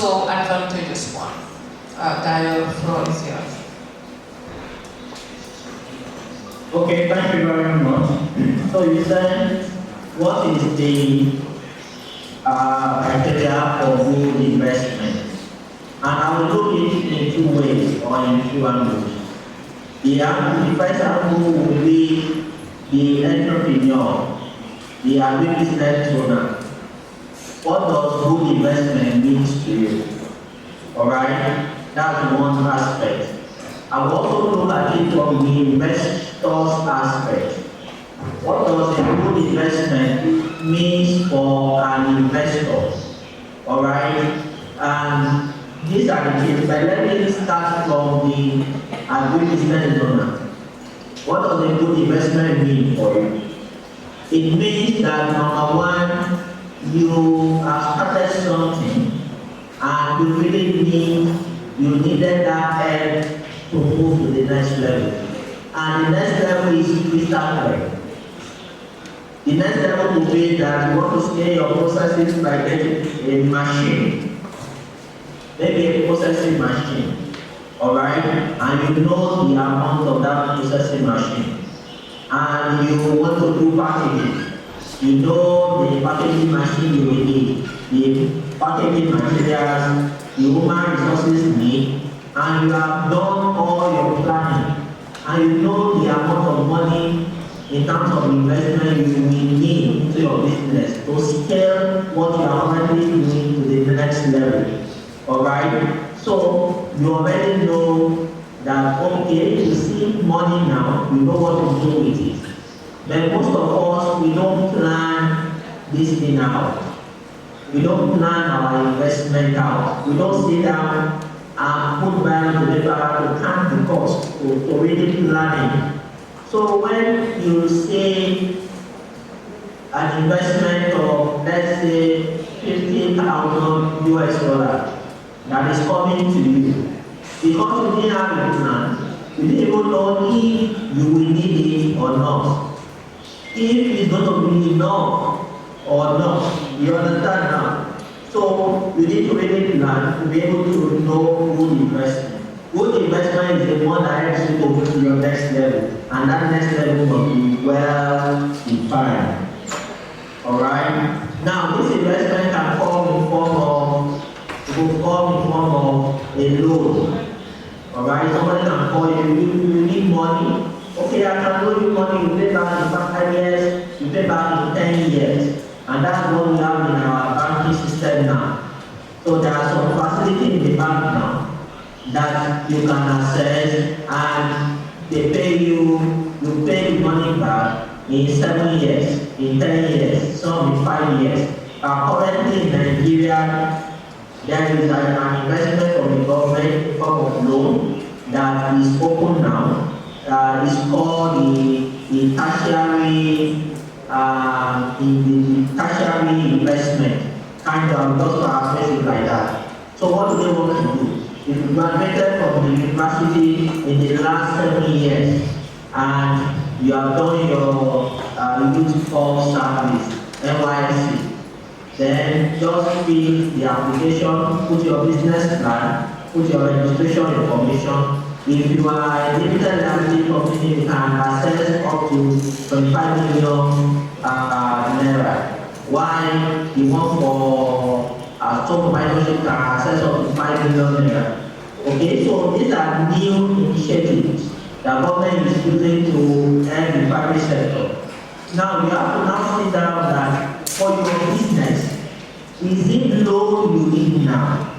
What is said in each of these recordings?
so advantageous one. Daniel, the floor is yours. Okay, thank you very much. So you said, what is the criteria for good investment? And I will look at it in two ways or in two angles. The first angle will be the entrepreneur, the agribusiness owner. What does good investment mean to you? Alright, that's one aspect. I will also look at it from the investor's aspect. What does a good investment mean for an investor? Alright, and these are the things, but let me start from the agribusiness owner. What does a good investment mean for you? It means that number one, you have started something and you really needed that help to move to the next level. And the next level is crystal clear. The next level will be that you want to scale your processes by getting a machine. Maybe a processing machine. Alright? And you know the amount of that processing machine. And you want to do packaging. You know the packaging machine you will need, the packaging materials, the human resources need, and you have done all your planning. And you know the amount of money in terms of investment you will need into your business to scale what you are already doing to the next level. Alright? So you already know that, okay, you see money now, you know what to do with it. But most of us, we don't plan this thing out. We don't plan our investment out. We don't sit down and put down the paper to count the cost, to really plan it. So when you say an investment of, let's say, $50,000 US that is coming to you, because you didn't have a plan, you didn't even know if you will need it or not. If it's going to be enough or not, you understand now. So you need to really plan to be able to know good investment. Good investment is the one that helps you to go to your next level, and that next level must be well defined. Alright? Now this investment can come in form of a loan. Alright, somebody can call you, you need money. Okay, I can loan you money, you pay back in 5 years, you pay back in 10 years. And that's what we have in our banking system now. So there are some facilities in the bank now that you can access, and they pay you pay the money back in 7 years, in 10 years, some in 5 years. Currently in Nigeria, there is an investment from the government in form of loan that is open now. It's called the tertiary investment, kind of just for our places like that. So what do they want to do? If you graduated from the university in the last 7 years and you have done your youth corps service, NYSC, then just fill the application, put your business plan, put your registration information. If you are a limited liability company, you can access up to 25 million naira. While the one for sole proprietorship can access up to 5 million naira. Okay, so these are new initiatives that government is using to help the private sector. Now you have to now sit down that for your business, is it loan you need now?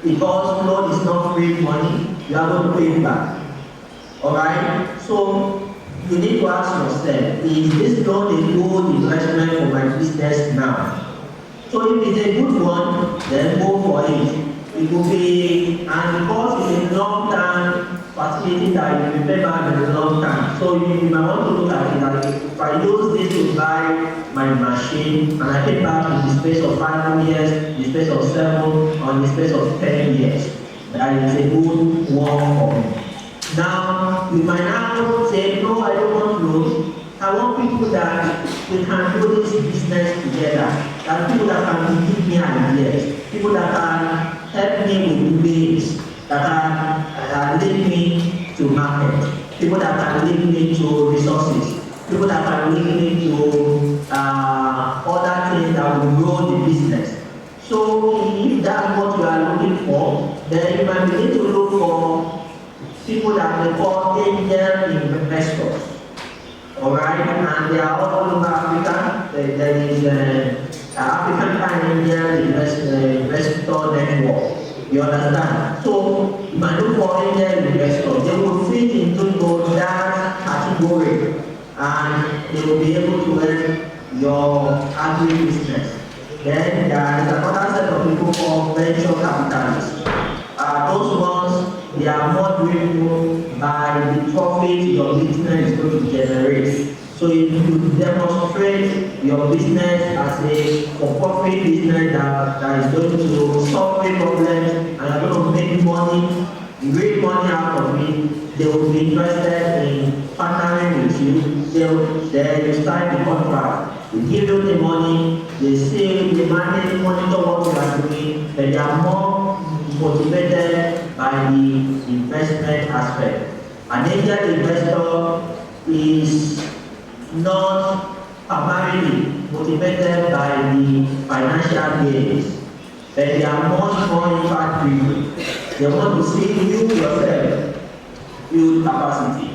Because loan is not free money, you are going to pay it back. Alright? So you need to ask yourself, is this loan a good investment for my business now? So if it's a good one, then go for it. It will be, and because it's a long-term facility that you will pay back in the long term. So you might want to look at it like, if I use this to buy my machine and I pay back in the space of 5 years, in the space of 7, or in the space of 10 years, that is a good one for me. Now, you might now say, no, I don't want loans. I want people that we can do this business together. That people that can be give me ideas, people that can help me with debates, that can lead me to market, people that can lead me to resources, people that can lead me to other things that will grow the business. So if that's what you are looking for, then you might begin to look for people that we call angel investors. Alright, and they are all over Africa. There is African Angel Investor Network. You understand? So you might look for angel investors. They will fit into that category and they will be able to help your agri-business. Then there is another set of people called venture capitalists. Those ones, they are more driven by the profit your business is going to generate. So if you demonstrate your business as a for-profit business that is going to solve a problem and you're going to make money, great money out of it, they will be interested in partnering with you. Then you sign the contract. They give you the money, they say they monitor what you are doing, but they are more motivated by the investment aspect. An angel investor is not primarily motivated by the financial gains, but they are much more impact driven. They want to see you yourself build capacity,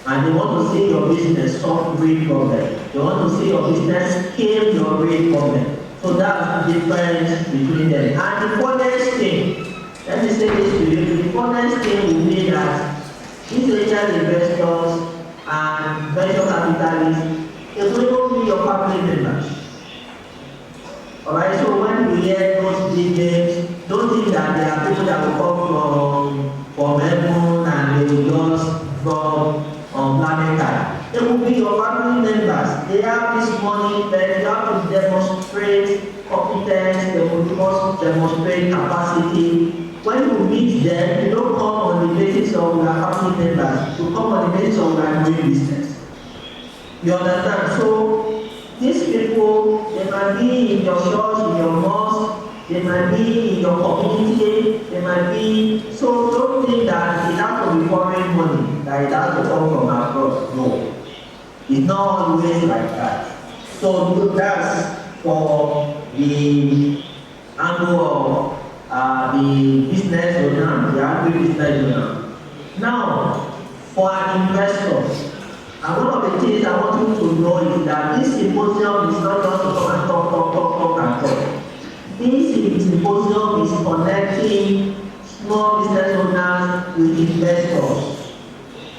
and they want to see your business solve real problems. They want to see your business scale your real problem. So that's the difference between them. And the funniest thing, let me say this to you, the funniest thing will be that these angel investors and venture capitalists, they will be your family members. Alright, so when you hear those big names, don't think that there are people that will come from heaven and they will just from planet Earth. They will be your family members. They have this money, but you have to demonstrate competence, they will demonstrate capacity. When you meet them, you don't come on the basis of your family members, you come on the basis of your doing business. You understand? So these people, they might be in your church, in your mosque, they might be in your community, they might be, so don't think that it has to be foreign money, that it has to come from abroad. No. It's not always like that. So that's for the angle of the business owner, the agri-business owner. Now, for an investor, and one of the things I want you to know is that this symposium is not just to come and talk. This symposium is connecting small business owners with investors.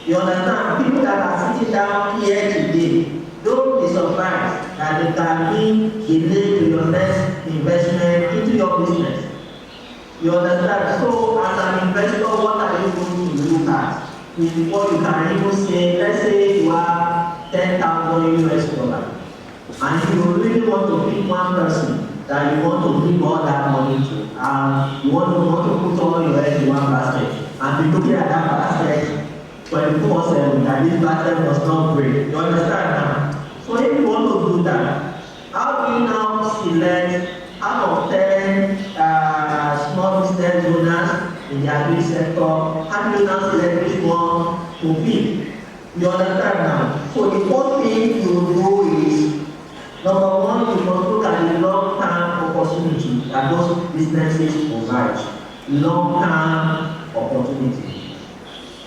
You understand? People that are sitting down here today, don't be surprised that they can be delayed to your next investment into your business. You understand? So as an investor, what are you going to look at? Before you can even say, let's say you have $10,000 and you really want to pick one person that you want to bring all that money to, you want to put all your eggs in one basket and be looking at that basket 24/7, that this basket must not break. You understand now? So if you want to do that, how do you now select out of 10 small business owners in the agri sector, how do you now select which one to pick? You understand now? So the first thing you will do is, number one, you must look at the long-term opportunity that those businesses provide. Long-term opportunity.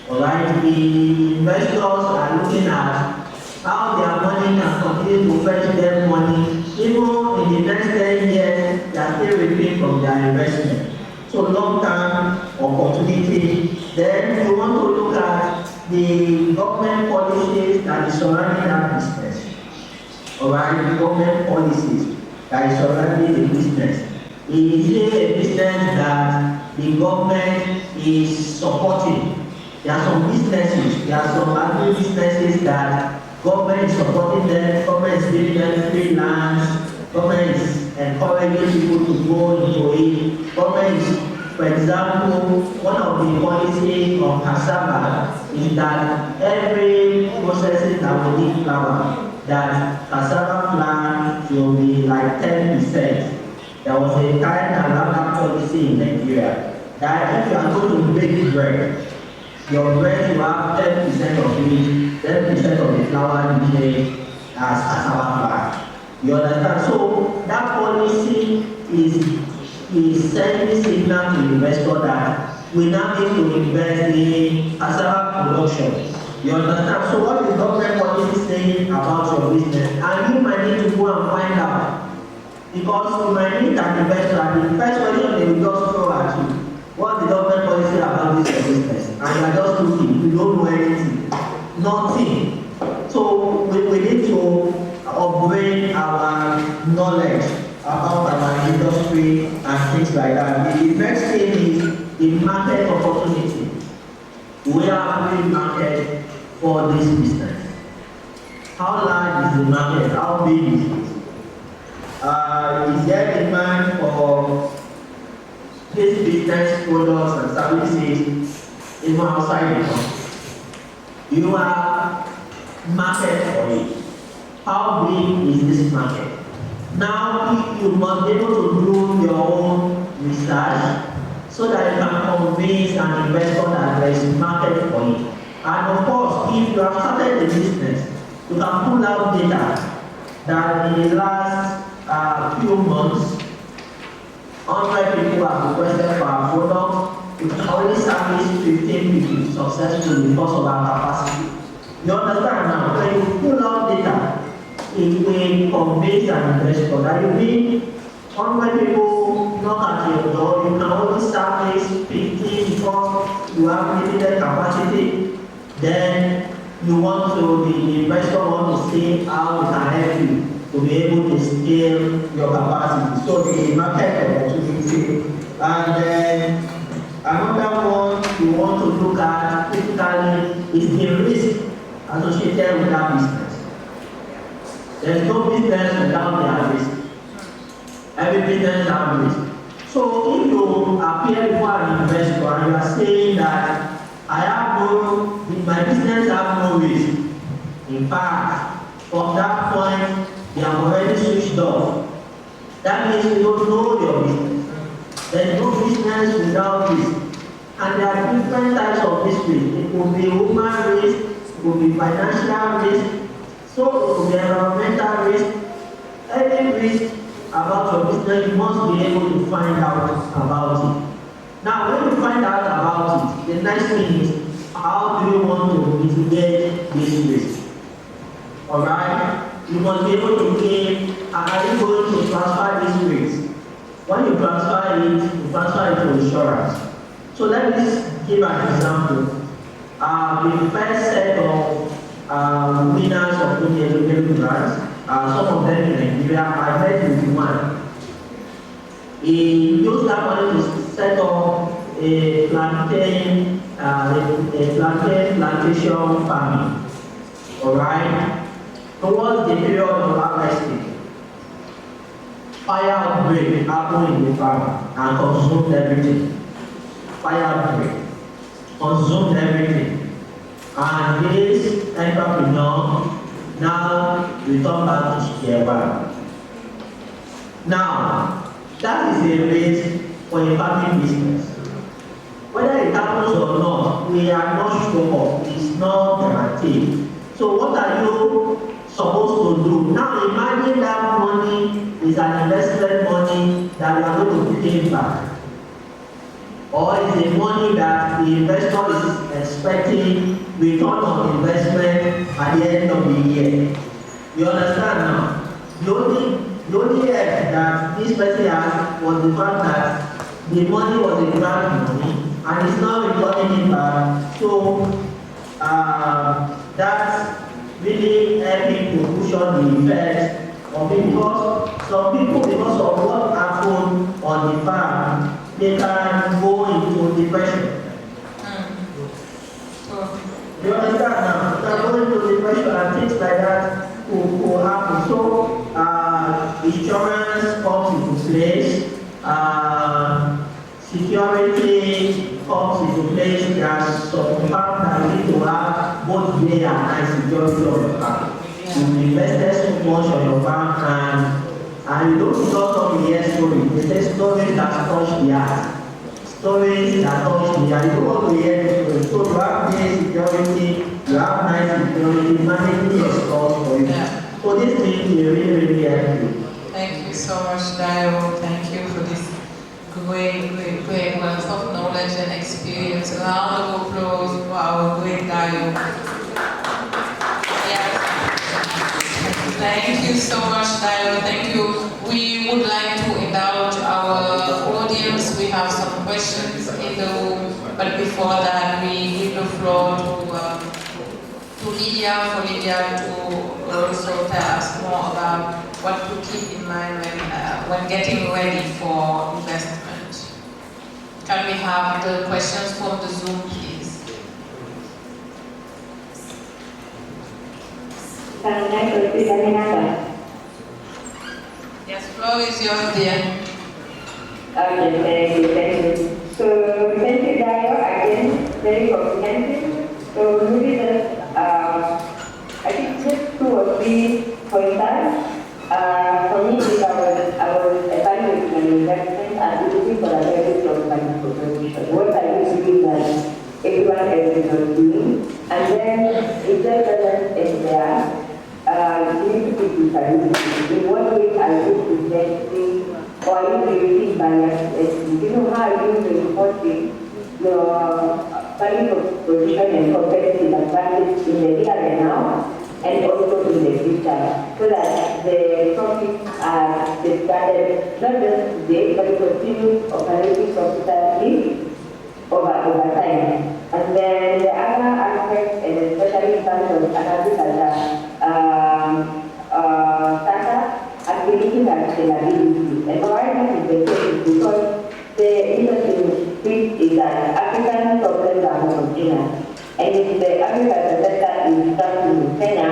Alright, the investors are looking at how their money can continue to fetch them money. Even in the next 10 years, they are still reaping from their investment. So long-term opportunity. Then you want to look at the government policies that is surrounding that business. Alright, the government policies that is surrounding the business. Is it a business that the government is supporting? There are some businesses, there are some agri businesses that government is supporting them, government is giving them free lands, government is encouraging people to go into it. Government is, for example, one of the policies of cassava is that every processing that will need flour, that cassava flour will be like 10%. there was a time that that policy in Nigeria that if you are going to bake bread, your bread will have 10% of it, 10% of the flour you take as cassava flour. You understand? So that policy is sending signal to investors that we now need to invest in cassava production. You understand? So what is government policy saying about your business? And you might need to go and find out. Because you might need an investor, and the first question they will just throw at you. What's the government policy about this business? And you are just looking, you don't know anything. Nothing. So we need to upgrade our knowledge about our industry and things like that. The next thing is the market opportunity. We are a market for this business. How large is the market? How big is it? Is there demand for this business products and services even outside the country? You have market for it. How big is this market? Now you must be able to do your own research so that you can convince an investor that there is market for it. And of course, if you have started the business, you can pull out data that in the last few months, 100 people have requested for our product. We can only service 15 people successfully because of our capacity. You understand now? When you pull out data, it will convince an investor that you need 100 people knock at your door. You can only service 15 because you have limited capacity. Then you want to, the investor want to see how we can help you to be able to scale your capacity. So the market opportunity. And then another one you want to look at critically is the risk associated with that business. There is no business without the risk. Every business has risk. So if you appear before an investor and you are saying that my business has no risk. In fact, from that point, they have already switched off. That means you don't know your business. There is no business without risk. And there are different types of risk. It could be human risk, it could be financial risk, so it could be environmental risk. Any risk about your business, you must be able to find out about it. Now, when you find out about it, the next thing is, how do you want to mitigate this risk? Alright? You must be able to give, are you going to transfer this risk? When you transfer it to insurance. So let me give an example. The first set of winners of the grants, some of them in Nigeria, I met with one. He used that money to set up a plantation farming. Alright? Towards the period of harvesting, fire outbreak happened in the farm and consumed everything. Fire outbreak consumed everything. And this entrepreneur now returned back to square one. Now, that is a risk for a farming business. Whether it happens or not, we are not sure. It's not guaranteed. So what are you supposed to do? Now imagine that money is an investment money that you are going to pay back. Or is the money that the investor is expecting return on investment at the end of the year. You understand now? The only edge that this person has was the fact that the money was a grant money and it's now returning it back. So that's really helping to cushion the effect of it, because some people, because of what happened on the farm, they can go into depression. You understand now? They can go into depression and things like that will happen. So insurance comes into place, security comes into place. There are some farms that need to have both day and night security on the farm. You invested so much on your farm, and And you don't just come to hear stories. They say stories that touch the heart. Stories that touch the heart. You don't want to hear stories. So you have nice security, you have nice security, managing your stores for you. Yeah. So this thing will really, really help you. Thank you so much, Dio. Thank you for this great wealth of knowledge and experience. A round of applause for our great Dio. Yes. Thank you so much, Dio. Thank you. We would like to indulge our audience. We have some questions in the room, but before that, we give the floor to Lydia, for Lydia to also tell us more about what to keep in mind when getting ready for investment. Can we have the questions from the Zoom, please? Yes, floor is yours, dear. Okay, thank you. So, thank you, Dio, again, very comprehensive. So, maybe just, I think just 2 or 3 pointers. For me, if I was evaluating my investment, I'd be looking for a very strong financial proposition. What I used to do is that everyone else is not doing, and then if there doesn't end there, you need to be different. In what way are you investing, or are you creating bias? You know how you reinforcing your value proposition and competitive advantage in the here and now, and also in the future, so that the profits are discarded not just today, but continue operating profitably over time. And then the other aspect, and especially in terms of agriculture, startup, are looking at scalability. And why that is the case is because the interesting thing is that African problems are homogeneous. And if the agriculture sector is starting in Kenya,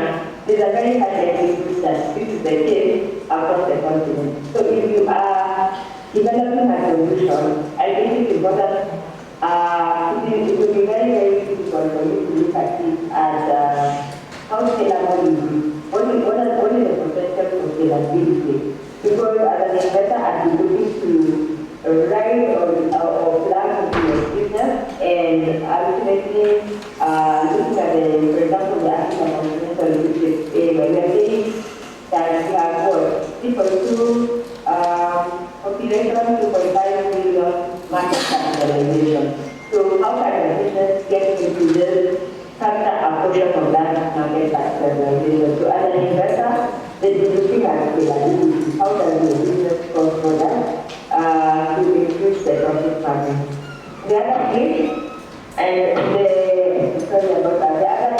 there's a very high likelihood that this is the case across the continent. So if you are developing a solution, I think it's important, it will be very, very difficult for you to look at it as how scalable is it? What is the potential for scalability? Because as an investor, I'd be looking to write or plan into your business, and ultimately looking at the, for example, the African continental leadership area, we are saying that we have what? 3.2 population, 2.5 million market capitalization. So how can the business get into this, capture a portion of that market capitalization? So as an investor, they're looking at scalability. How does the business cost for that to increase the profit margin? The other thing, and the other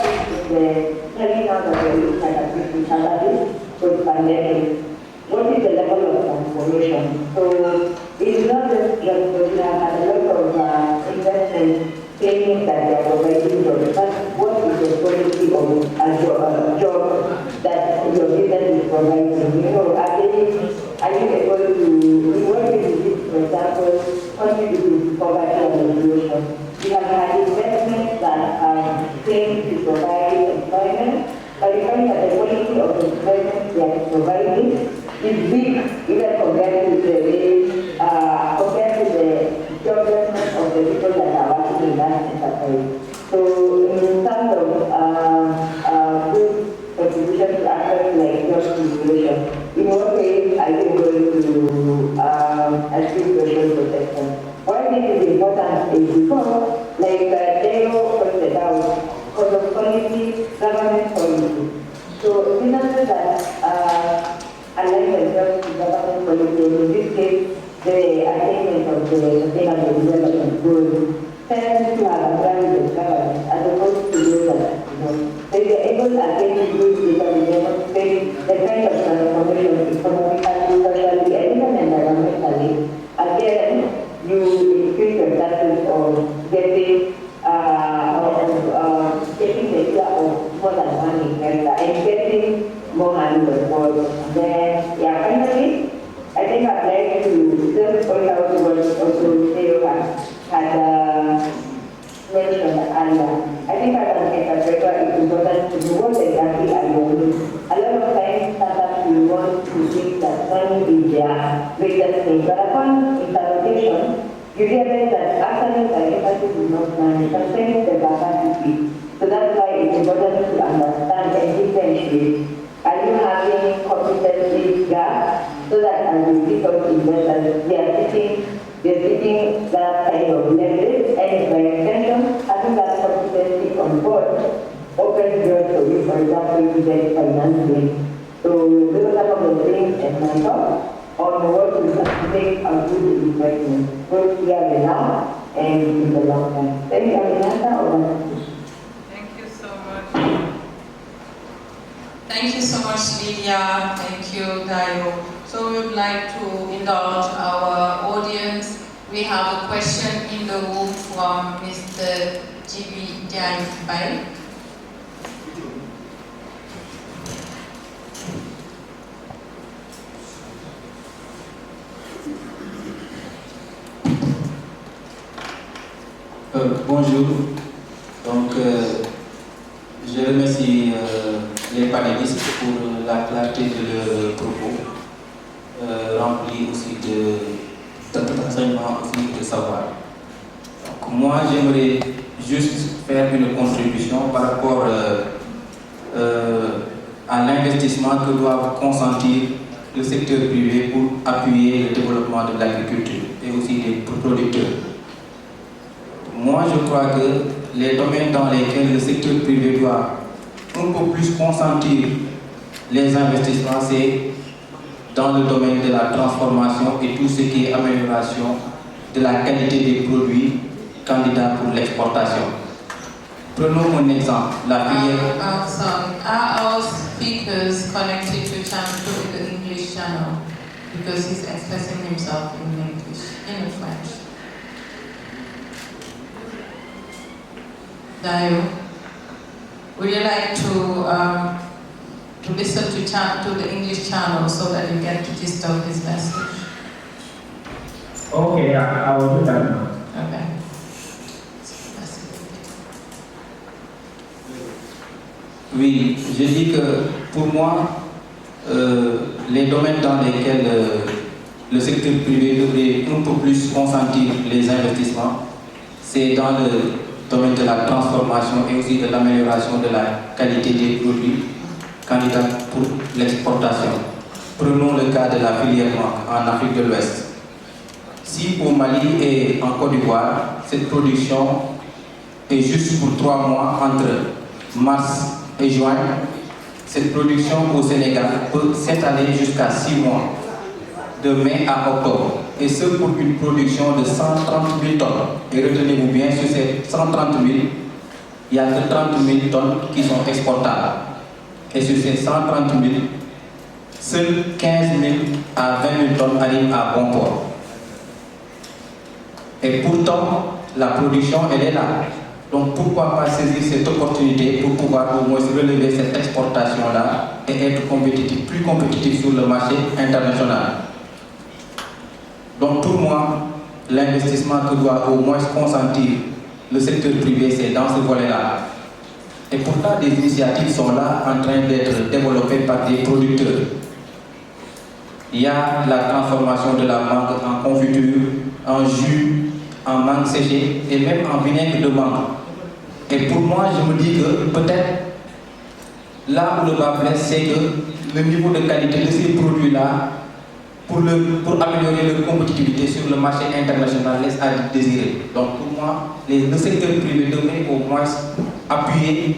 thing is the telling out that we're looking at a business analysis with pandemic. What is the level of transformation? So it's not just we have had a lot of investment claiming that they are providing jobs, but what is the quality of a job that your business is providing? You know, are you able to, in what way is it, for example, contribute to poverty and exclusion? We have had investments that claim to provide employment, but you find that the quality of the employment they are providing is weak, even compared to the joblessness of the people that are working in that enterprise. So in terms of good contribution to aspects like job creation, in what ways are you able to achieve social protection? Why this is important is because, like Deo pointed out, because of policy, government policy. So businesses that align themselves to government policy, in this case, the attainment of the sustainable development goals, tend to have a plan with the government as opposed to those that, so if you're able again to use data to demonstrate the kind of transformation economically, socially, and even environmentally, again, you increase your chances of getting getting the idea of more than one investor and getting more money on board. Then, finally, I think I'd like to just point out what also Theo had mentioned earlier. I think as an entrepreneur, it's important to know what exactly are you doing. A lot of times, startups will want to think that money realize that actually the emphasis is not money, sometimes the capacity. So that's why it's important to understand and differentiate. Are you having competency gaps so that as we pick up investors, they're sitting that kind of leverage, and by extension, having that competency on board opens doors for you, for example, to get financing. So those are some of the things and my thoughts on what we can make a good investment, both here and now and in the long term. Thank you, Aminata. Thank you so much. Thank you so much, Lydia. Thank you, Dayo. So we would like to indulge our audience. We have a question in the room from Mr. G.B. Diagne. Bonjour. Donc, je remercie les panélistes pour la clarté de leurs propos, remplis aussi d'enseignements aussi de savoir. Donc, moi, j'aimerais juste faire une contribution par rapport à l'investissement que doit consentir le secteur privé pour appuyer le développement de l'agriculture et aussi des producteurs. Moi, je crois que les domaines dans lesquels le secteur privé doit un peu plus consentir les investissements, c'est dans le domaine de la transformation et tout ce qui est amélioration de la qualité des produits candidats pour l'exportation. Prenons un exemple, la filière. Are our speakers connected to the English channel? Because he's expressing himself in English, in French. Dayo, would you like to listen to the English channel so that you get the gist of his message? Okay, I will do that now. Okay. Oui, je dis que pour moi, les domaines dans lesquels le secteur privé devrait un peu plus consentir les investissements, c'est dans le domaine de la transformation et aussi de l'amélioration de la qualité des produits candidats pour l'exportation. Prenons le cas de la filière mangue en Afrique de l'Ouest. Si au Mali et en Côte d'Ivoire, cette production est juste pour 3 mois entre mars et juin, cette production au Sénégal peut s'étaler jusqu'à 6 mois, de mai à octobre, et ce pour une production de 130 000 tonnes. Et retenez-vous bien, sur ces 130 000, il n'y a que 30 000 tonnes qui sont exportables. Et sur ces 130 000, seuls 15 000 à 20 000 tonnes arrivent à bon port. Et pourtant, la production, elle est là. Donc pourquoi pas saisir cette opportunité pour pouvoir au moins relever cette exportation-là et être compétitif, plus compétitif sur le marché international. Donc pour moi, l'investissement que doit au moins consentir le secteur privé, c'est dans ce volet-là. Et pourtant, des initiatives sont là en train d'être développées par des producteurs. Il y a la transformation de la mangue en confiture, en jus, en mangue séchée et même en vinaigre de mangue. Et pour moi, je me dis que peut-être là où le bas blesse, c'est que le niveau de qualité de ces produits-là, pour améliorer leur compétitivité sur le marché international, laisse à désirer. Donc pour moi, le secteur privé devrait au moins appuyer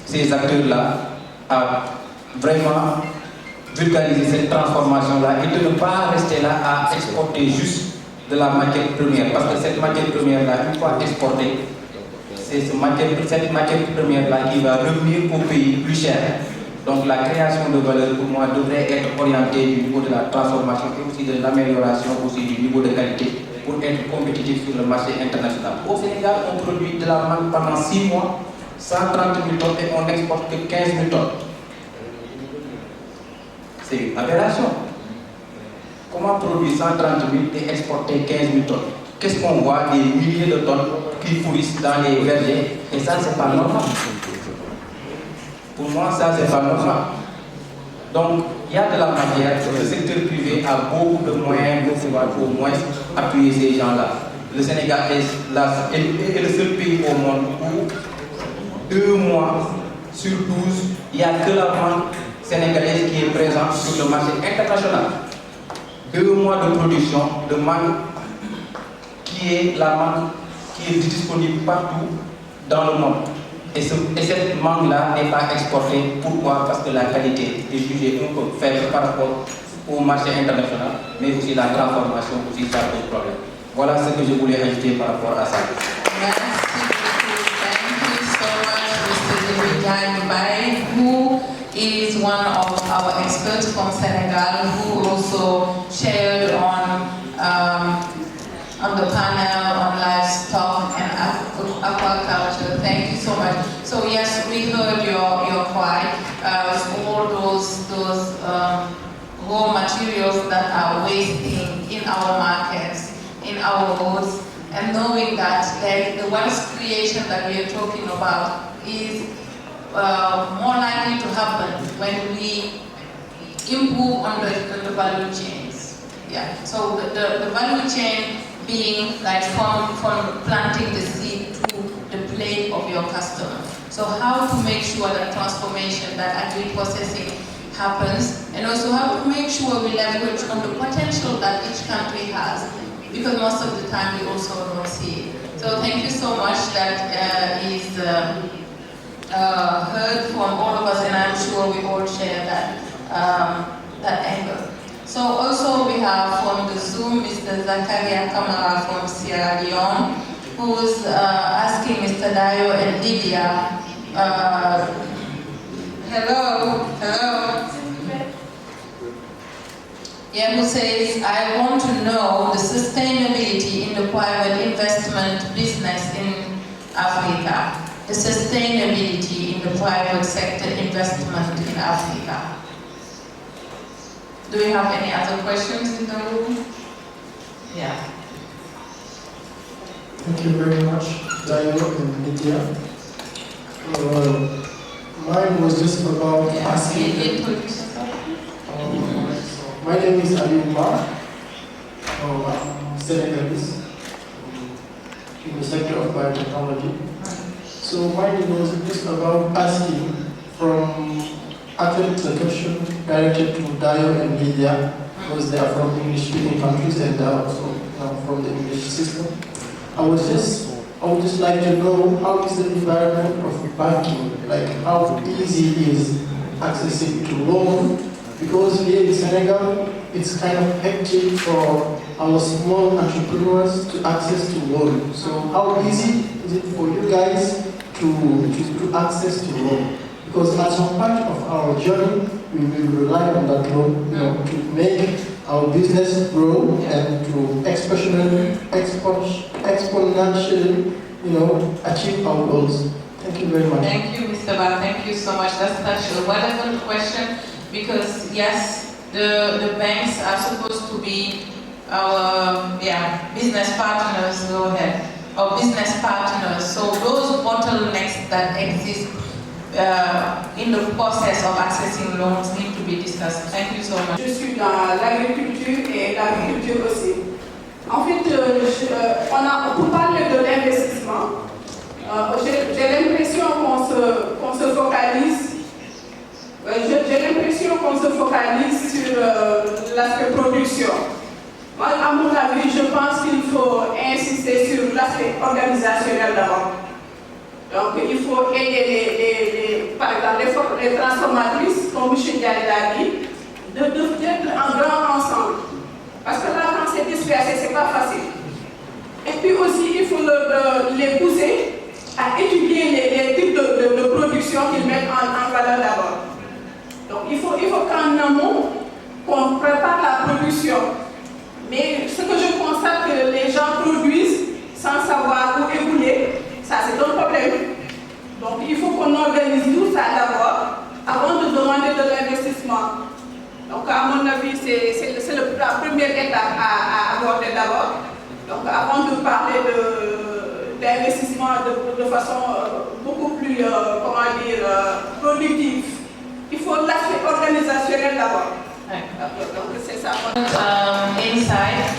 ces acteurs-là à vraiment vulgariser cette transformation-là et de ne pas rester là à exporter juste de la matière première. Parce que cette matière première-là, une fois exportée, c'est cette matière première-là qui va revenir au pays plus cher. Donc la création de valeur pour moi devrait être orientée du niveau de la transformation et aussi de l'amélioration aussi du niveau de qualité pour être compétitif sur le marché international. Au Sénégal, on produit de la mangue pendant 6 mois, 130 000 tonnes et on n'exporte que 15 000 tonnes. C'est une aberration. Comment produire 130 000 et exporter 15 000 tonnes? Qu'est-ce qu'on voit? Des milliers de tonnes qui pourrissent dans les vergers et ça, c'est pas normal. Pour moi, ça, c'est pas normal. Donc, il y a de la matière, le secteur privé a beaucoup de moyens pour pouvoir au moins appuyer ces gens-là. le Sénégal est le seul pays au monde où 2 mois sur 12, il n'y a que la banque sénégalaise qui est présente sur le marché international. 2 mois de production de mangue qui est la mangue qui est disponible partout dans le monde. Et cette mangue-là n'est pas exportée. Pourquoi? Parce que la qualité est jugée un peu faible par rapport au marché international, mais aussi la transformation aussi ça pose problème. Voilà ce que je voulais ajouter par rapport à ça. Merci beaucoup. Thank you so much, Mr. David, who is one of our experts from Senegal, who also shared on the panel on livestock and aquaculture. Thank you so much. So yes, we heard your cry. All those raw materials that are wasting in our markets, in our roads, and knowing that the wealth creation that we are talking about is more likely to happen when we improve on the value chains. Yeah. So the value chain being like from planting the seed to the plate of your customer. So how to make sure that transformation, that agri-processing happens, and also how to make sure we leverage on the potential that each country has, because most of the time we also don't see it. So thank you so much. That is heard from all of us, and I'm sure we all share that angle. So also we have from the Zoom Mr. Zakaria Kamara from Sierra Leone, who's asking Mr. Dayo and Lydia, hello. Yeah, who says, I want to know the sustainability in the private investment business in Africa. The sustainability in the private sector investment in Africa. Do we have any other questions in the room? Yeah. Thank you very much, Dayo and Lydia. Mine was just about asking. My name is Aliumba, I'm Senegalese in the sector of biotechnology. So mine was just about asking from actually the question directed to Dayo and Lydia, because they are from English-speaking countries and they are also from the English system. I would just like to know how is the environment of banking, like how easy is accessing to loan, because here in Senegal it's kind of hectic for our small entrepreneurs to access to loan. So how easy is it for you guys to access to loan? Because at some point of our journey, we will rely on that loan, to make our business grow and to exponentially, achieve our goals. Thank you very much. Thank you, Mr. Ba. Thank you so much. That's such a relevant question, because yes, the banks are supposed to be our business partners. Go ahead, or business partners. So those bottlenecks that exist in the process of accessing loans need to be discussed. Thank you so much. Je suis dans l'agriculture et l'agriculture aussi. En fait, pour parler de l'investissement, j'ai l'impression qu'on se focalise. J'ai l'impression qu'on se focalise sur l'aspect production. Moi, à mon avis, je pense qu'il faut insister sur l'aspect organisationnel d'abord. Donc, il faut aider par exemple, les transformatrices, comme M. Ndiaye l'a dit, d'être en grand ensemble. Parce que là, quand c'est dispersé, ce n'est pas facile. Et puis aussi, il faut les pousser à étudier les types de production qu'ils mettent en valeur d'abord. Donc, il faut qu'en amont, qu'on prépare la production. Mais ce que je constate, que les gens produisent sans savoir où écouler, ça c'est un problème. Donc il faut qu'on organise tout ça d'abord, avant de demander de l'investissement. Donc à mon avis, c'est la première étape à aborder d'abord. Donc avant de parler d'investissement de façon beaucoup plus, productive, il faut l'aspect organisationnel d'abord. Donc c'est ça. Inside.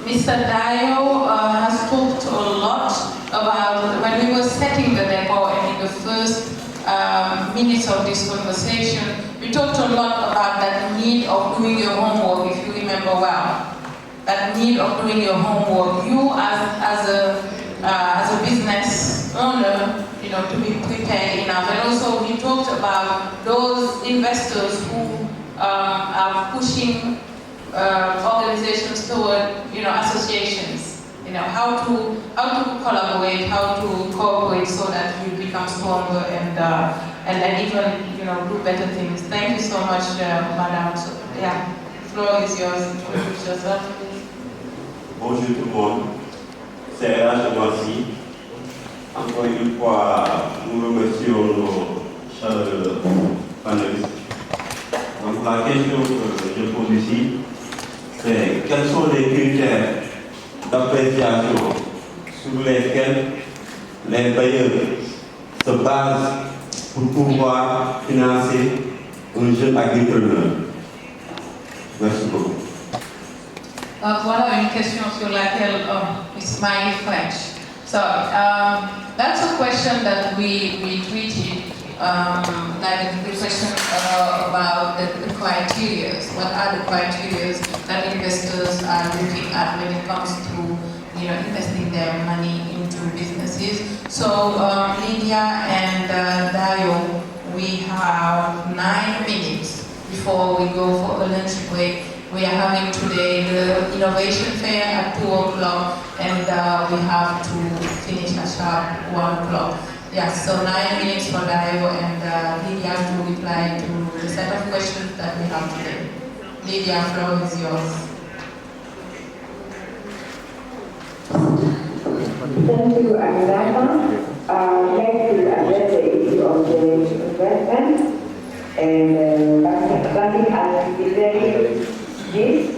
Mr. Dayo has talked a lot about, when we were setting the depot and in the first minutes of this conversation, we talked a lot about that need of doing your homework, if you remember well. That need of doing your homework. You as a business owner, you know, to be prepared enough. And also we talked about those investors who are pushing organizations toward, you know, associations. You know, how to collaborate, how to cooperate so that you become stronger and even, you know, do better things. Thank you so much, Madam. So, yeah, the floor is yours. Introduce yourself, please. Bonjour tout le monde. C'est Rach Marcy. Encore une fois, nous remercions nos chers panélistes. Donc la question que je pose ici, c'est quels sont les critères d'appréciation sur lesquels les bailleurs se basent pour pouvoir financer un jeune agriculteur? Merci beaucoup. Voilà une question sur laquelle it's my French. So that's a question that we treated, like the question about the criteria. What are the criteria that investors are looking at when it comes to, you know, investing their money into businesses? So Lydia and Dayo, we have 9 minutes before we go for a lunch break. We are having today the innovation fair at 2 o'clock, and we have to finish at sharp 1 o'clock. Yeah, so 9 minutes for Dayo and Lydia to reply to the set of questions that we have today. Lydia, floor is yours. Thank you, Anuragha. I'd like to address the issue of the investment, and something as very deep.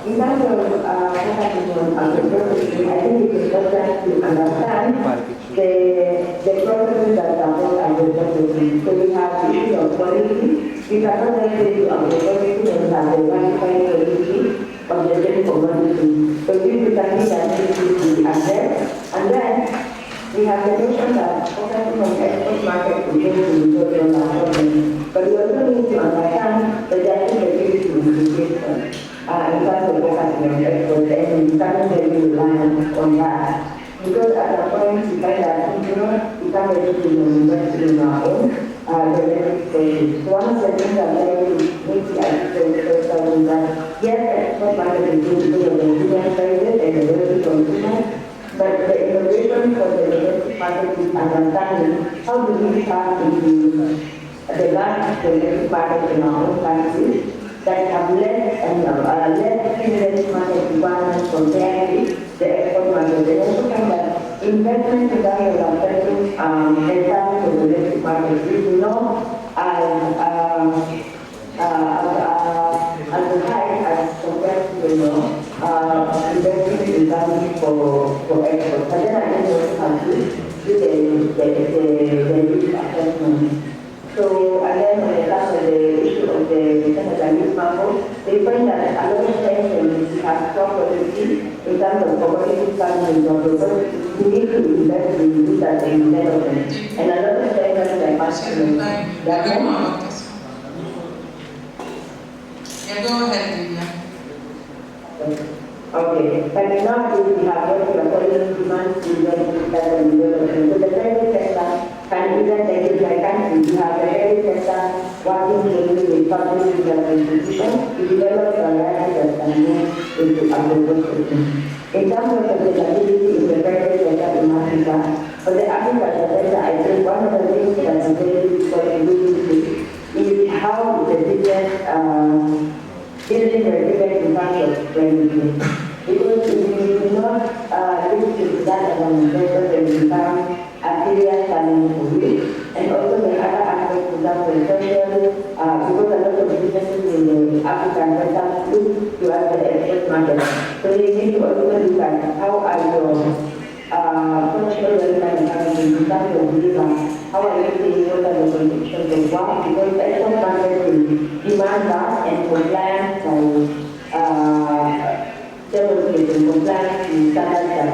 In terms of what happens on agriculture, I think it is important to understand the processes that support agriculture. So we have the issue of policy. We cannot just say to agriculture and have the one kind policy of the same commodity. So this is something that needs to be addressed. And then we have the notion that focusing on export market is going to resolve all our problems. But we also need to understand that there is a big implication in terms of focusing on export, and we cannot really rely on that. Because at a point we find that we can't really invest in our own domestic sources. So one of the things that I need to address is that yes, export market is good because of the Indian prices and the domestic consumers. But the innovation for the domestic market is understanding how do we tap into the large domestic market in our own countries that have less stimulus market requirements compared to the export market. And also find that investment in that of affecting entirely the domestic market is not as high as compared to investing in value for export. But then I think also do the risk assessment. So again, when it comes to the issue of the Chinese market, they find that a lot of times we have strong policy in terms of commodity farming because we need to invest in this as a development. And a lot of times like marketing. Yeah, go ahead, Lydia. Okay, but nowadays we have what we are calling demand development. So the private sector can even take it by country. We have the private sector working closely with public institutions to develop varieties that can move into agriculture. In terms of sustainability in the private sector in Africa, for the African sector, I think one of the things that is very difficult is how the business building resilience in terms of revenue. Because if you do not look to that as an investor, then you become a serious challenge for you. And also the other aspect of that is social, because a lot of businesses in the African sector look towards the export market. So they need to also look at how are your social welfare and family in terms of deliver. How are you seeing what are the conditions of work? Because export market will demand that and compliance by demonstrating compliance to standards that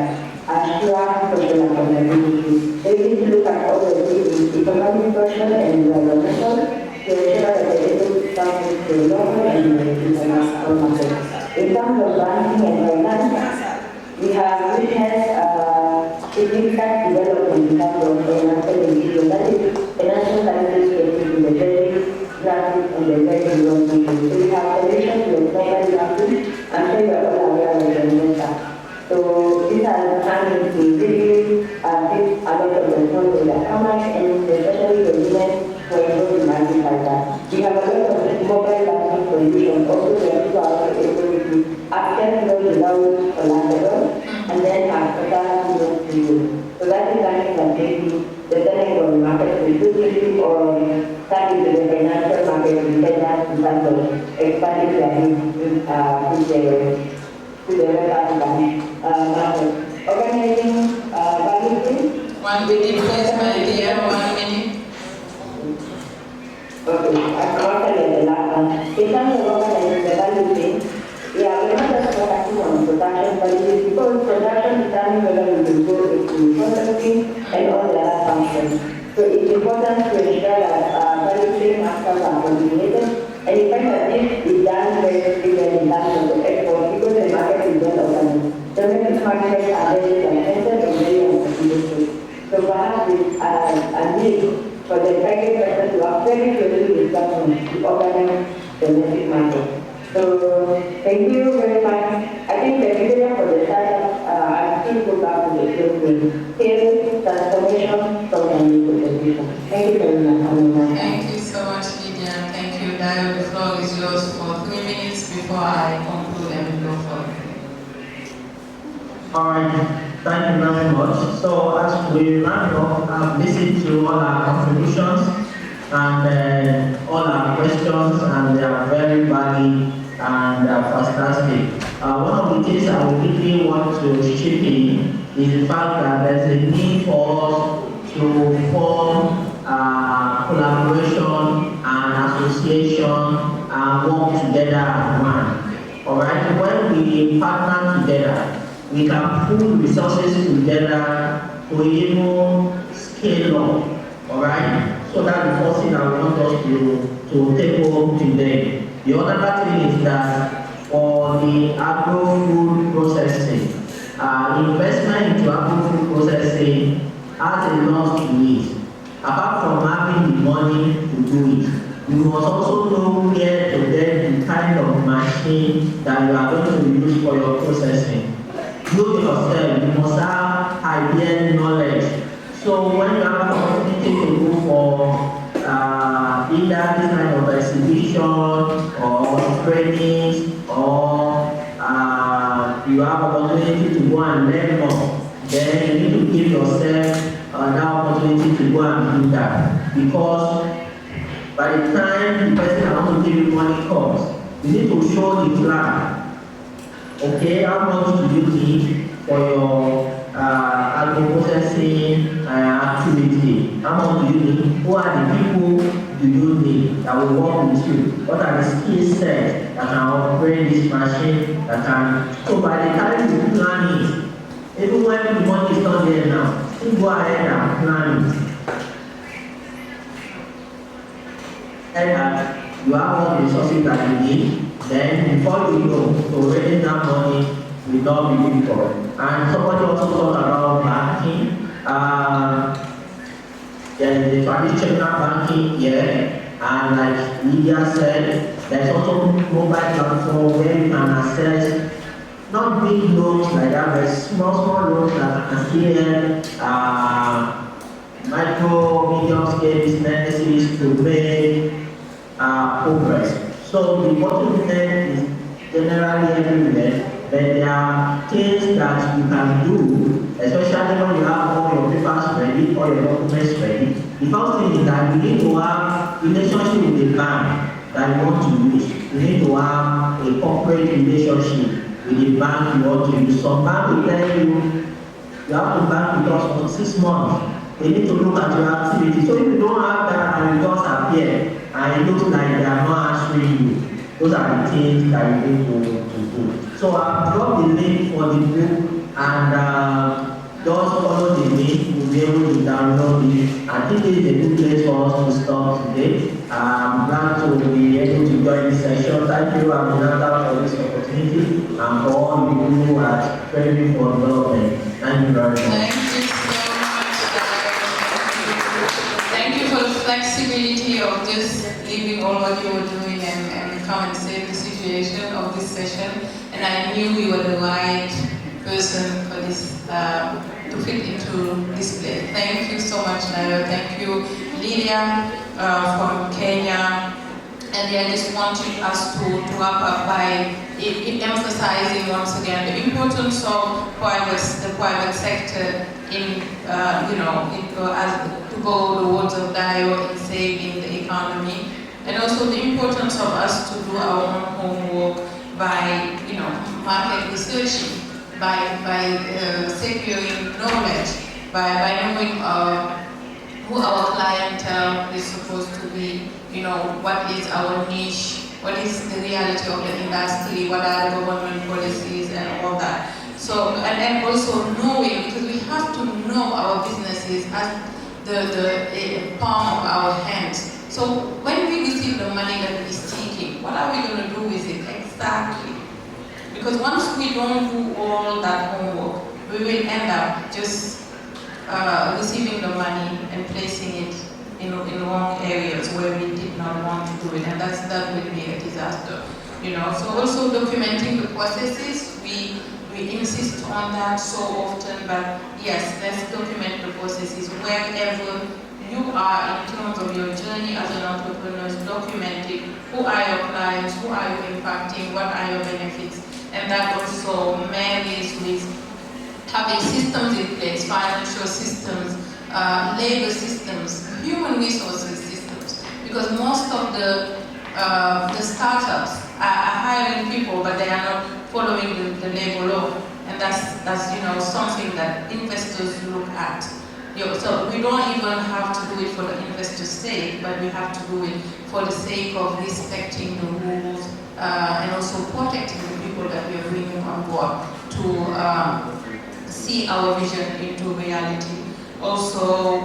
assure social accountability. They need to look at all the economic, social, and environmental to ensure that the able to to local and international market. In terms of banking and finance, we have witnessed significant development in terms of financial inclusion. That is, financial services getting to the very graphic and the very long term. So we have solutions to the mobile banking. I'm sure you are all aware of the data. So these are trying to really give a lot of response to the farmers and especially the women who are able to market like that. We have a lot of mobile banking solutions. Also, we are people are able to access those without collateral and then have total to you. So that is something that maybe depending on the market visibility or starting to the financial market, we get that in terms of expanding to the rest market. Organizing value chain. 1 minute, please, my dear. 1 minute. Okay, I'm going to the last one. In terms of organizing the value chain, yeah, we're not just focusing on production, but it is because production determines whether we will go into processing and all the other functions. So it's important to ensure that value chain actors are coordinated. And in fact, that this is done very quickly in terms of the export because the market is well organized. Domestic markets are very fragmented and very uncoordinated. So perhaps it's a need for the private sector to work very closely with government to organize domestic markets. So thank you very much. I think the criteria for the startup, I still go back to the same thing. Sales, transformation, organization. Thank you very much. Thank you so much, Lydia. Thank you, Dayo. The floor is yours for 3 minutes before I conclude and go forward. Alright, thank you very much. So as we wrap up, I've listened to all our contributions and all our questions, and they are very valid and fantastic. One of the things I would really want to chip in is the fact that there's a need for us to form collaboration and association and work together as one. Alright, when we partner together, we can pool resources together to even scale up. Alright? So that's the first thing I want us to take home today. The other thing is that for the agro-food processing, investment into agro-food processing has a lot to it. Apart from having the money to do it, you must also know where to get the kind of machine that you are going to use for your processing. Know yourself, you must have idea knowledge. So when you have an opportunity to go for either this kind of exhibition or trainings, or you have an opportunity to go and learn more, then you need to give yourself that opportunity to go and do that. Because by the time the person that wants to give you money comes, you need to show the plan. Okay, how much do you need for your agro-processing activity? How much do you need? Who are the people do you need that will work with you? What are the skill sets that can operate this machine? That can. So by the time you plan it, even when the money is not there now, still go ahead and plan it. And you have all the resources that you need. Then before you know, to raise that money will not be difficult. And somebody also talked about banking. There is the traditional banking here, and like Lydia said, there's also mobile platform where you can access not big loans like that, but small loans that can still micro, medium scale businesses to make progress. So the bottleneck is generally everywhere, but there are things that you can do, especially when you have all your papers ready, all your documents ready. The first thing is that you need to have relationship with the bank that you want to use. You need to have a corporate relationship with the bank you want to use. Some bank will tell you have to bank with us for 6 months. They need to look at your activity. So if you don't have that and you just appear and it looks like they are not answering you, those are the things that you need to do. So I've dropped the link for the book, and just follow the link, you'll be able to download it. I think this is a good place for us to stop today. I'm glad to be able to join this session. Thank you, Aminata, for this opportunity, and for all the people who are training for development. Thank you very much. Thank you so much. Thank you for the flexibility of just leaving all what you were doing and come and save the situation of this session. And I knew you were the right person for this to fit into this place. Thank you so much, Nayo. Thank you, Lydia from Kenya. And I just wanted us to wrap up by emphasizing once again the importance of the private sector in, to go the words of Nayo in saving the economy, and also the importance of us to do our own homework by, market researching, by securing knowledge, by knowing who our clientele is supposed to be, what is our niche, what is the reality of the industry, what are the government policies and all that. So, and then also knowing, because we have to know our businesses as the palm of our hands. So when we receive the money that we're seeking, what are we going to do with it exactly? Because once we don't do all that homework, we will end up just receiving the money and placing it in wrong areas where we did not want to do it, and that will be a disaster. So also documenting the processes, we insist on that so often, but yes, let's document the processes wherever you are in terms of your journey as an entrepreneur. Document it. Who are your clients? Who are you impacting? What are your benefits? And that also marries with having systems in place, financial systems, labor systems, human resources systems. Because most of the startups are hiring people, but they are not following the labor law, and that's something that investors look at. So we don't even have to do it for the investor's sake, but we have to do it for the sake of respecting the rules and also protecting the people that we are bringing on board to see our vision into reality. Also,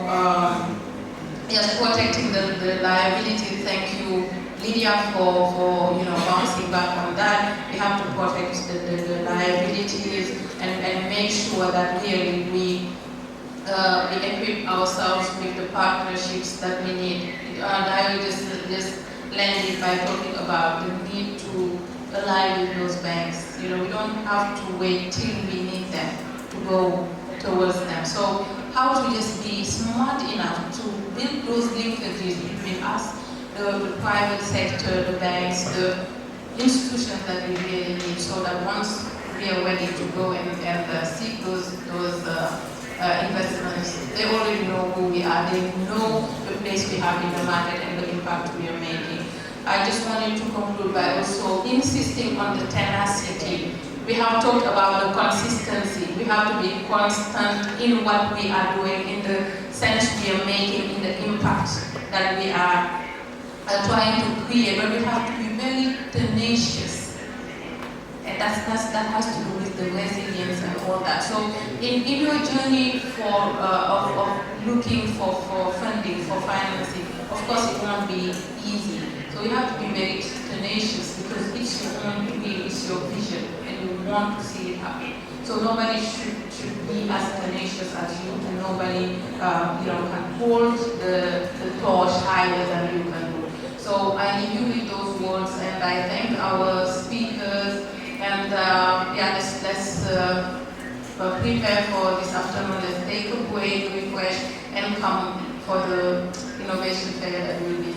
yes, protecting the liability. Thank you, Lydia, for bouncing back on that. We have to protect the liabilities and make sure that really we equip ourselves with the partnerships that we need. I will just landed by talking about the need to align with those banks. We don't have to wait till we need them to go towards them. So how to just be smart enough to build those linkages between us, the private sector, the banks, the institutions that we really need, so that once we are ready to go and seek those investments, they already know who we are, they know the place we have in the market and the impact we are making. I just wanted to conclude by also insisting on the tenacity. We have talked about the consistency. We have to be constant in what we are doing, in the sense we are making, in the impact that we are trying to create, but we have to be very tenacious. And that has to do with the resilience and all that. So in your journey of looking for funding, for financing, of course it won't be easy. So you have to be very tenacious, because it's your own will, it's your vision, and you want to see it happen. So nobody should be as tenacious as you, and nobody can hold the torch higher than you can do. So I leave you with those words, and I thank our speakers. And let's prepare for this afternoon. Let's take a break, refresh, and come for the innovation fair that will be